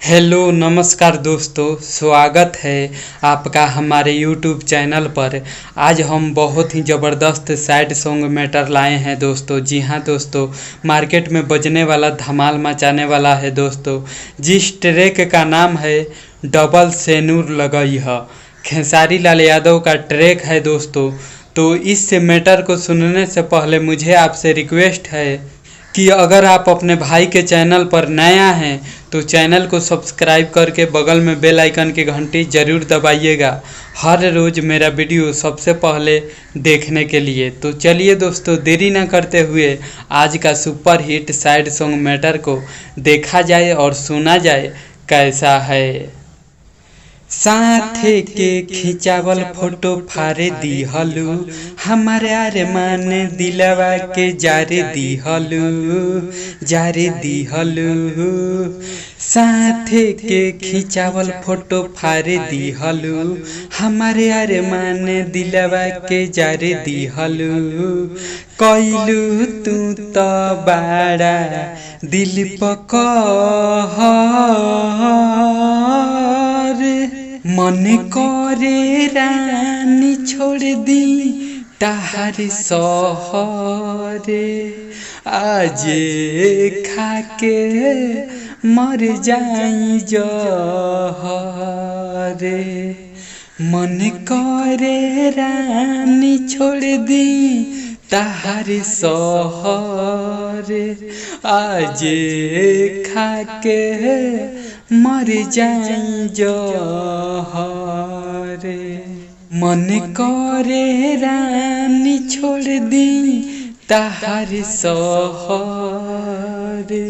Hello नमस्कार दोस्तों, स्वागत है आपका हमारे YouTube चैनल पर। आज हम बहुत ही ज़बरदस्त सैड सॉन्ग मैटर लाए हैं दोस्तों। जी हाँ दोस्तों, मार्केट में बजने वाला, धमाल मचाने वाला है दोस्तों। जिस ट्रैक का नाम है डबल सेनुर लगई है, खेसारी लाल यादव का ट्रैक है दोस्तों। तो इस मैटर को सुनने से पहले मुझे आपसे रिक्वेस्ट है कि अगर आप अपने भाई के चैनल पर नया हैं तो चैनल को सब्सक्राइब करके बगल में बेल आइकन की घंटी ज़रूर दबाइएगा, हर रोज़ मेरा वीडियो सबसे पहले देखने के लिए। तो चलिए दोस्तों, देरी ना करते हुए आज का super hit sad song matter को देखा जाए और सुना जाए कैसा है। साथे के खिंचावल फोटो फारे दी हलू, हमारे अरमान दिलवा के जारे दी हलू। साथे के खिंचावल फोटो फारे दी हलू, हमारे अरमान दिलवा के जारे दी हलू। कैलू तू तो बाड़ा दिल पकड़, मन करे रानी छोड़ दी तहार सहरे, आजे खाके मर जाई जहरे। मन करे रानी छोड़ दी तहार सहरे, आजे खाके मर जाई जहरे। मन करे रानी छोड़ दी तहार सहरे,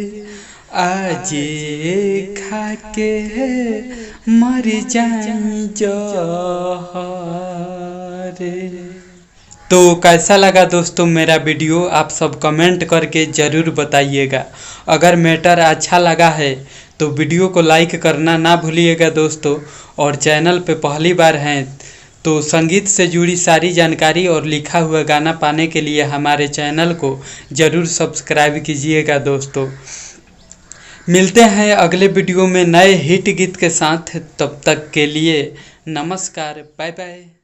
आजे खाके मर जाई जहरे। तो कैसा लगा दोस्तों मेरा वीडियो, आप सब कमेंट करके ज़रूर बताइएगा। अगर मैटर अच्छा लगा है तो वीडियो को लाइक करना ना भूलिएगा दोस्तों। और चैनल पे पहली बार हैं तो संगीत से जुड़ी सारी जानकारी और लिखा हुआ गाना पाने के लिए हमारे चैनल को ज़रूर सब्सक्राइब कीजिएगा दोस्तों। मिलते हैं अगले वीडियो में नए हिट गीत के साथ, तब तक के लिए नमस्कार, बाय बाय।